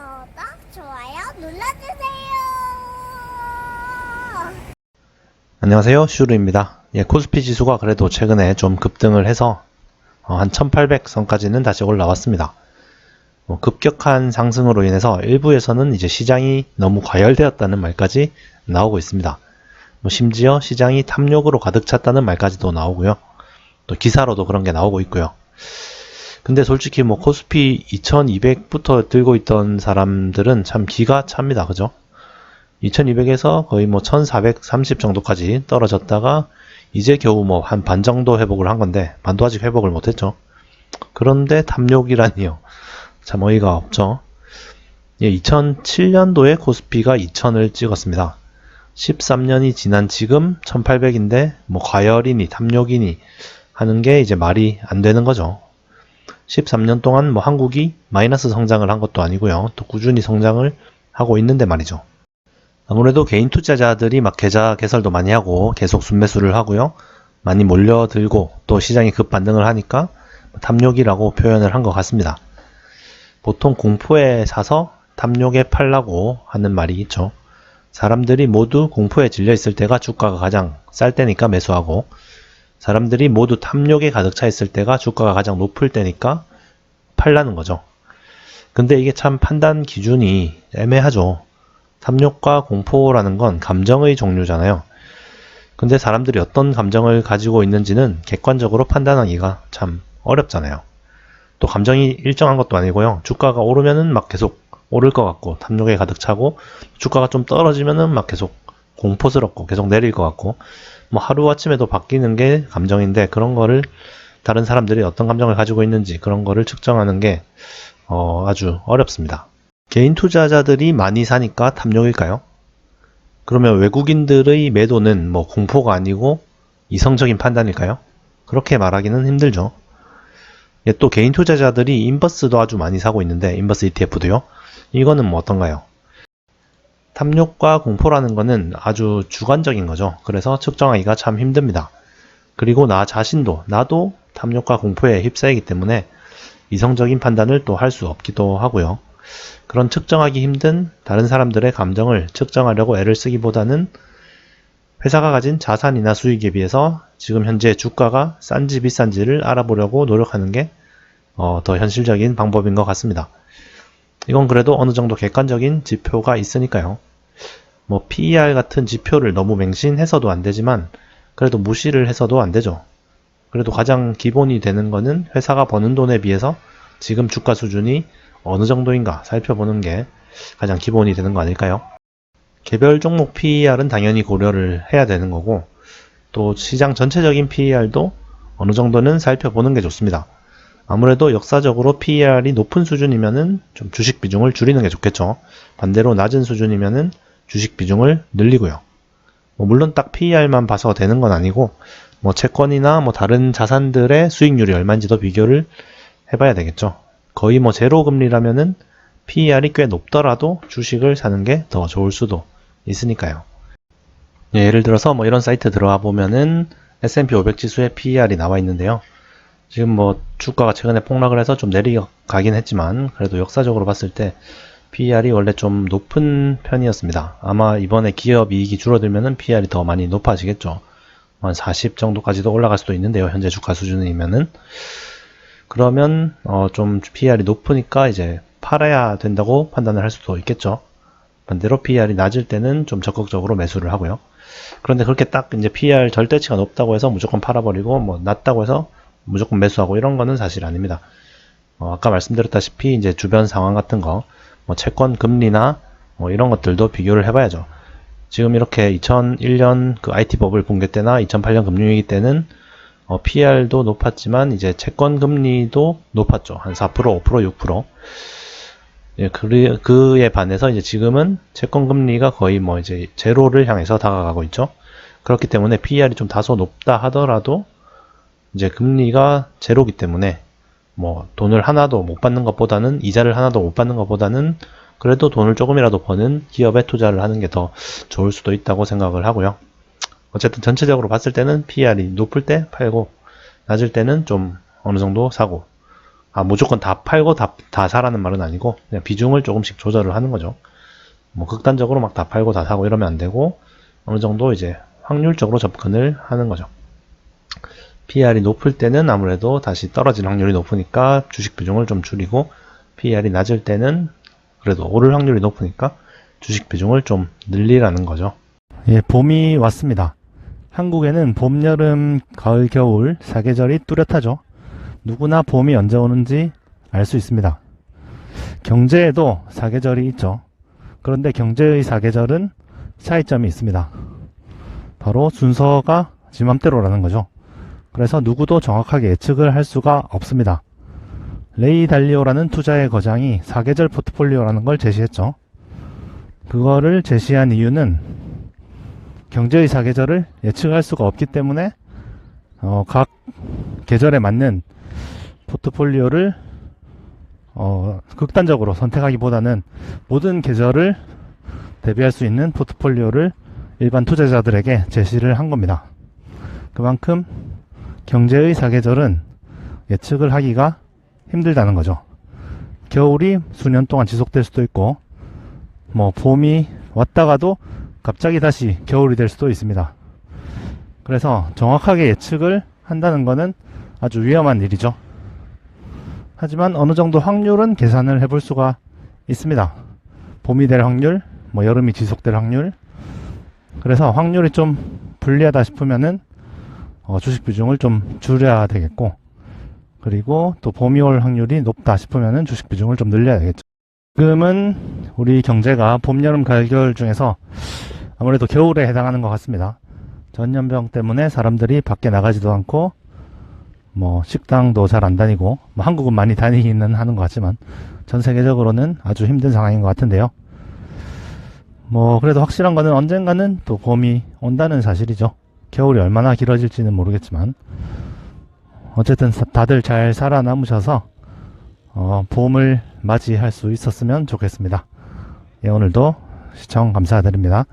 구독, 좋아요 눌러주세요. 안녕하세요, 슈르입니다. 코스피 지수가 그래도 최근에 좀 급등을 해서 한 1800선까지는 다시 올라왔습니다. 급격한 상승으로 인해서 일부에서는 이제 시장이 너무 과열되었다는 말까지 나오고 있습니다. 심지어 시장이 탐욕으로 가득 찼다는 말까지도 나오고요. 또 기사로도 그런 게 나오고 있고요. 근데 솔직히 코스피 2200부터 들고 있던 사람들은 참 기가 찹니다. 그죠? 2200에서 거의 1430 정도까지 떨어졌다가 이제 겨우 한 반 정도 회복을 한 건데, 반도 아직 회복을 못했죠. 그런데 탐욕이라니요. 참 어이가 없죠. 2007년도에 코스피가 2000을 찍었습니다. 13년이 지난 지금 1800인데 과열이니 탐욕이니 하는 게 이제 말이 안 되는 거죠. 13년 동안 한국이 마이너스 성장을 한 것도 아니고요. 또 꾸준히 성장을 하고 있는데 말이죠. 아무래도 개인 투자자들이 계좌 개설도 많이 하고 계속 순매수를 하고요. 많이 몰려들고 또 시장이 급반등을 하니까 탐욕이라고 표현을 한 것 같습니다. 보통 공포에 사서 탐욕에 팔라고 하는 말이 있죠. 사람들이 모두 공포에 질려 있을 때가 주가가 가장 쌀 때니까 매수하고, 사람들이 모두 탐욕에 가득 차 있을 때가 주가가 가장 높을 때니까 팔라는 거죠. 근데 이게 참 판단 기준이 애매하죠. 탐욕과 공포라는 건 감정의 종류잖아요. 근데 사람들이 어떤 감정을 가지고 있는지는 객관적으로 판단하기가 참 어렵잖아요. 또 감정이 일정한 것도 아니고요. 주가가 오르면은 계속 오를 것 같고 탐욕에 가득 차고, 주가가 좀 떨어지면은 계속 공포스럽고 계속 내릴 것 같고, 하루아침에도 바뀌는 게 감정인데, 그런 거를 다른 사람들이 어떤 감정을 가지고 있는지 그런 거를 측정하는 게 아주 어렵습니다. 개인 투자자들이 많이 사니까 탐욕일까요? 그러면 외국인들의 매도는 공포가 아니고 이성적인 판단일까요? 그렇게 말하기는 힘들죠. 또 개인 투자자들이 인버스도 아주 많이 사고 있는데, 인버스 ETF도요. 이거는 어떤가요? 탐욕과 공포라는 거는 아주 주관적인 거죠. 그래서 측정하기가 참 힘듭니다. 그리고 나 자신도, 나도 탐욕과 공포에 휩싸이기 때문에 이성적인 판단을 또 할 수 없기도 하고요. 그런 측정하기 힘든 다른 사람들의 감정을 측정하려고 애를 쓰기보다는 회사가 가진 자산이나 수익에 비해서 지금 현재 주가가 싼지 비싼지를 알아보려고 노력하는 게 더 현실적인 방법인 것 같습니다. 이건 그래도 어느 정도 객관적인 지표가 있으니까요. PER 같은 지표를 너무 맹신해서도 안 되지만 그래도 무시를 해서도 안 되죠. 그래도 가장 기본이 되는 거는 회사가 버는 돈에 비해서 지금 주가 수준이 어느 정도인가 살펴보는 게 가장 기본이 되는 거 아닐까요? 개별 종목 PER은 당연히 고려를 해야 되는 거고, 또 시장 전체적인 PER도 어느 정도는 살펴보는 게 좋습니다. 아무래도 역사적으로 PER이 높은 수준이면은 좀 주식 비중을 줄이는 게 좋겠죠. 반대로 낮은 수준이면은 주식 비중을 늘리고요. 물론 딱 PER만 봐서 되는 건 아니고, 채권이나 다른 자산들의 수익률이 얼마인지도 비교를 해봐야 되겠죠. 거의 제로 금리라면은 PER이 꽤 높더라도 주식을 사는 게 더 좋을 수도 있으니까요. 예를 들어서 이런 사이트 들어와 보면은 S&P 500 지수의 PER이 나와 있는데요. 지금 주가가 최근에 폭락을 해서 좀 내려가긴 했지만 그래도 역사적으로 봤을 때 PER이 원래 좀 높은 편이었습니다. 아마 이번에 기업 이익이 줄어들면은 PER이 더 많이 높아지겠죠. 한 40 정도까지도 올라갈 수도 있는데요. 현재 주가 수준이면은. 그러면 좀 PER이 높으니까 이제 팔아야 된다고 판단을 할 수도 있겠죠. 반대로 PER이 낮을 때는 좀 적극적으로 매수를 하고요. 그런데 그렇게 딱 이제 PER 절대치가 높다고 해서 무조건 팔아버리고 낮다고 해서 무조건 매수하고 이런 거는 사실 아닙니다. 아까 말씀드렸다시피 이제 주변 상황 같은 거, 채권 금리나 이런 것들도 비교를 해봐야죠. 지금 이렇게 2001년 그 IT버블 붕괴 때나 2008년 금융위기 때는 PER도 높았지만 이제 채권 금리도 높았죠. 한 4%, 5%, 6%. 예, 그에 반해서 이제 지금은 채권 금리가 거의 이제 제로를 향해서 다가가고 있죠. 그렇기 때문에 PER이 좀 다소 높다 하더라도 이제 금리가 제로기 때문에 돈을 하나도 못 받는 것보다는, 이자를 하나도 못 받는 것보다는 그래도 돈을 조금이라도 버는 기업에 투자를 하는 게 더 좋을 수도 있다고 생각을 하고요. 어쨌든 전체적으로 봤을 때는 PER이 높을 때 팔고 낮을 때는 좀 어느 정도 사고, 무조건 다 팔고 다 사라는 말은 아니고 그냥 비중을 조금씩 조절을 하는 거죠. 뭐 극단적으로 막 다 팔고 다 사고 이러면 안 되고 어느 정도 이제 확률적으로 접근을 하는 거죠. PER이 높을 때는 아무래도 다시 떨어질 확률이 높으니까 주식 비중을 좀 줄이고, PER이 낮을 때는 그래도 오를 확률이 높으니까 주식 비중을 좀 늘리라는 거죠. 예, 봄이 왔습니다. 한국에는 봄, 여름, 가을, 겨울 4계절이 뚜렷하죠. 누구나 봄이 언제 오는지 알 수 있습니다. 경제에도 4계절이 있죠. 그런데 경제의 4계절은 차이점이 있습니다. 바로 순서가 지 맘대로라는 거죠. 그래서 누구도 정확하게 예측을 할 수가 없습니다. 레이 달리오라는 투자의 거장이 4계절 포트폴리오라는 걸 제시했죠. 그거를 제시한 이유는 경제의 4계절을 예측할 수가 없기 때문에 각 계절에 맞는 포트폴리오를 극단적으로 선택하기보다는 모든 계절을 대비할 수 있는 포트폴리오를 일반 투자자들에게 제시를 한 겁니다. 그만큼 경제의 4계절은 예측을 하기가 힘들다는 거죠. 겨울이 수년 동안 지속될 수도 있고, 봄이 왔다가도 갑자기 다시 겨울이 될 수도 있습니다. 그래서 정확하게 예측을 한다는 것은 아주 위험한 일이죠. 하지만 어느 정도 확률은 계산을 해볼 수가 있습니다. 봄이 될 확률, 여름이 지속될 확률. 그래서 확률이 좀 불리하다 싶으면은 주식 비중을 좀 줄여야 되겠고, 그리고 또 봄이 올 확률이 높다 싶으면은 주식 비중을 좀 늘려야 되겠죠. 지금은 우리 경제가 봄, 여름, 가을, 겨울 중에서 아무래도 겨울에 해당하는 것 같습니다. 전염병 때문에 사람들이 밖에 나가지도 않고, 식당도 잘 안 다니고, 한국은 많이 다니기는 하는 것 같지만, 전 세계적으로는 아주 힘든 상황인 것 같은데요. 그래도 확실한 거는 언젠가는 또 봄이 온다는 사실이죠. 겨울이 얼마나 길어질지는 모르겠지만, 어쨌든 다들 잘 살아남으셔서, 봄을 맞이할 수 있었으면 좋겠습니다. 예, 오늘도 시청 감사드립니다.